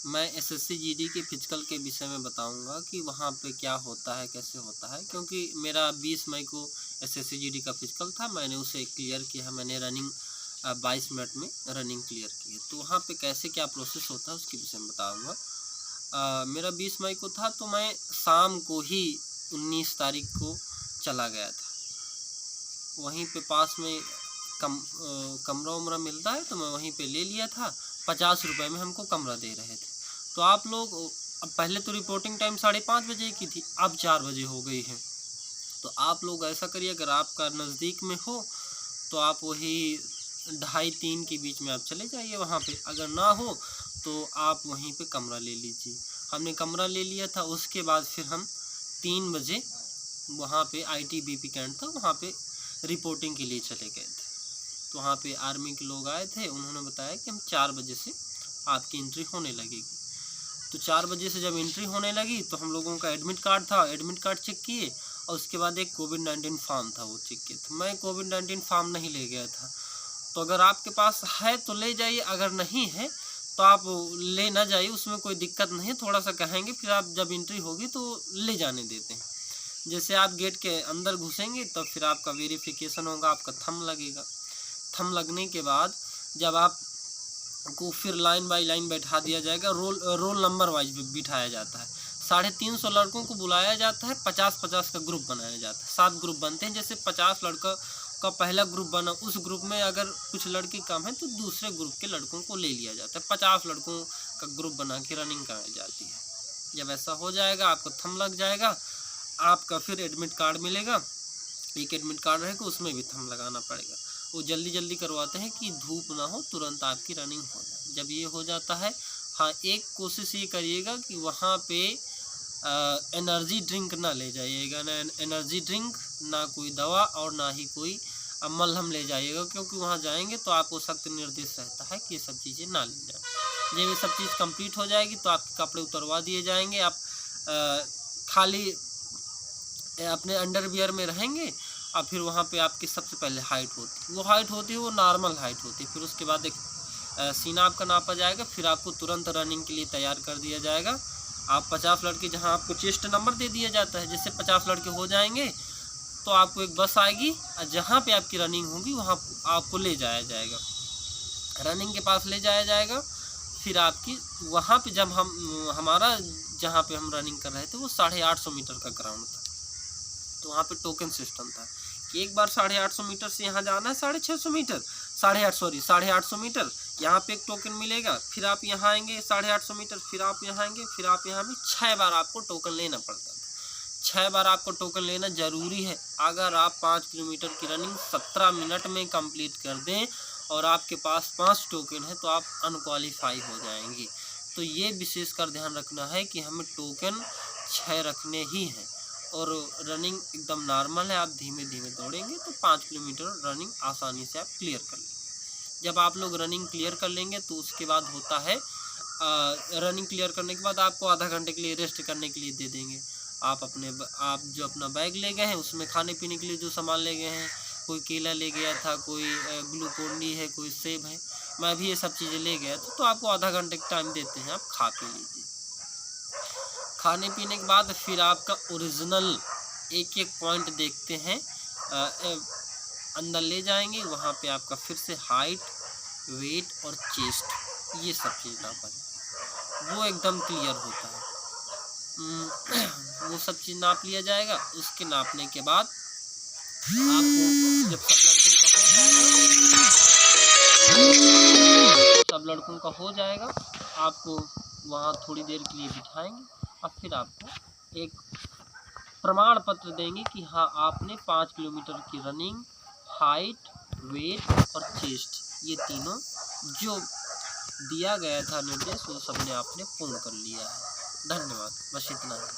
मैं SSC GD के physical के विषय में बताऊंगा कि वहाँ पे क्या होता है, कैसे होता है, क्योंकि मेरा 20 मई को एसएससी जीडी का फिजिकल था। मैंने उसे क्लियर किया है। मैंने रनिंग 22 मिनट में रनिंग क्लियर की है। तो वहाँ पे कैसे क्या प्रोसेस होता है उसके विषय में बताऊँगा। मेरा 20 मई को था, तो मैं शाम को ही 19 तारीख को चला गया था। वहीं पे पास में कमरा उमरा मिलता है, तो मैं वहीं पे ले लिया था। 50 रुपये में हमको कमरा दे रहे थे। तो आप लोग, अब पहले तो रिपोर्टिंग टाइम 5:30 बजे की थी, अब 4 बजे हो गई है। तो आप लोग ऐसा करिए, अगर आपका नज़दीक में हो तो आप वही 2:30-3 के बीच में आप चले जाइए वहाँ पे। अगर ना हो तो आप वहीं पे कमरा ले लीजिए। हमने कमरा ले लिया था। उसके बाद फिर हम 3 बजे वहाँ पे ITBP कैंट था, वहाँ पे रिपोर्टिंग के लिए चले गए थे। तो वहाँ पे आर्मी के लोग आए थे। उन्होंने बताया कि हम 4 बजे से आपकी एंट्री होने लगेगी। तो 4 बजे से जब एंट्री होने लगी तो हम लोगों का एडमिट कार्ड था, एडमिट कार्ड चेक किए, और उसके बाद एक कोविड-19 फॉर्म था, वो चेक किए। तो मैं कोविड-19 फॉर्म नहीं ले गया था। तो अगर आपके पास है तो ले जाइए, अगर नहीं है तो आप ले ना जाइए, उसमें कोई दिक्कत नहीं है। थोड़ा सा कहेंगे, फिर आप जब एंट्री होगी तो ले जाने देते हैं। जैसे आप गेट के अंदर घुसेंगे तब फिर आपका वेरिफिकेशन होगा, आपका थंब लगेगा। थंब लगने के बाद जब आप को फिर लाइन बाय लाइन बैठा दिया जाएगा, रोल नंबर वाइज बिठाया जाता है। 350 लड़कों को बुलाया जाता है। 50-50 का ग्रुप बनाया जाता है। 7 ग्रुप बनते हैं। जैसे 50 लड़का का पहला ग्रुप बना, उस ग्रुप में अगर कुछ लड़के कम हैं तो दूसरे ग्रुप के लड़कों को ले लिया जाता है। 50 लड़कों का ग्रुप बना के रनिंग कराई जाती है। जब ऐसा हो जाएगा, आपको थंब लग जाएगा, आपका फिर एडमिट कार्ड मिलेगा। एक एडमिट कार्ड रहेगा, उसमें भी थंब लगाना पड़ेगा। वो जल्दी जल्दी करवाते हैं कि धूप ना हो, तुरंत आपकी रनिंग हो जाए। जब ये हो जाता है, हाँ, एक कोशिश ये करिएगा कि वहाँ पे एनर्जी ड्रिंक ना ले जाइएगा, ना एनर्जी ड्रिंक, ना कोई दवा, और ना ही कोई मलहम ले जाइएगा, क्योंकि वहाँ जाएंगे तो आपको सख्त निर्देश रहता है कि ये सब चीज़ें ना ले जाएं। जब ये सब चीज़ कंप्लीट हो जाएगी तो आपके कपड़े उतरवा दिए जाएंगे। आप खाली अपने अंडरवियर में रहेंगे। और फिर वहाँ पे आपकी सबसे पहले हाइट होती है, वो नॉर्मल हाइट होती है। फिर उसके बाद एक सीना आपका नापा जाएगा। फिर आपको तुरंत रनिंग के लिए तैयार कर दिया जाएगा। आप 50 लड़के, जहाँ आपको चेस्ट नंबर दे दिया जाता है, जैसे 50 लड़के हो जाएंगे तो आपको एक बस आएगी, और जहाँ पे आपकी रनिंग होगी वहाँ आपको ले जाया जाएगा, रनिंग के पास ले जाया जाएगा। फिर आपकी वहाँ पे जब हमारा जहाँ पे हम रनिंग कर रहे थे वो 850 मीटर का ग्राउंड था। तो वहाँ पे टोकन सिस्टम था कि एक बार 850 मीटर से यहाँ जाना है 650 मीटर, 850 मीटर, यहाँ पे एक टोकन मिलेगा। फिर आप यहाँ आएंगे 850 मीटर, फिर आप यहाँ आएंगे, फिर आप यहाँ भी 6 बार आपको टोकन लेना पड़ता था। 6 बार आपको टोकन लेना ज़रूरी है। अगर आप 5 किलोमीटर की रनिंग 17 मिनट में कंप्लीट कर दें और आपके पास 5 टोकन है तो आप अनक्वालीफाई हो जाएंगे। तो ये विशेष कर ध्यान रखना है कि हमें टोकन 6 रखने ही हैं। और रनिंग एकदम नॉर्मल है, आप धीमे धीमे दौड़ेंगे तो 5 किलोमीटर रनिंग आसानी से आप क्लियर कर लेंगे। जब आप लोग रनिंग क्लियर कर लेंगे तो उसके बाद होता है, रनिंग क्लियर करने के बाद आपको आधा घंटे के लिए रेस्ट करने के लिए दे देंगे। आप जो अपना बैग ले गए हैं उसमें खाने पीने के लिए जो सामान ले गए हैं, कोई केला ले गया था, कोई ग्लूकोन-डी है, कोई सेब है, मैं भी ये सब चीज़ें ले गया था। तो आपको आधा घंटे का टाइम देते हैं, आप खा पी लीजिए। खाने पीने के बाद फिर आपका ओरिजिनल एक पॉइंट देखते हैं, अंदर ले जाएंगे। वहाँ पे आपका फिर से हाइट, वेट और चेस्ट, ये सब चीज़ नापा जाए, वो एकदम क्लियर होता है। वो सब चीज़ नाप लिया जाएगा। उसके नापने के बाद आपको जब सब लड़कों का हो जाएगा, आपको वहाँ थोड़ी देर के लिए बिठाएंगे और फिर आपको एक प्रमाण पत्र देंगे कि हाँ, आपने 5 किलोमीटर की रनिंग, हाइट, वेट और चेस्ट, ये तीनों जो दिया गया था निर्देश, वो सबने आपने पूर्ण कर लिया है। धन्यवाद। बस इतना ही।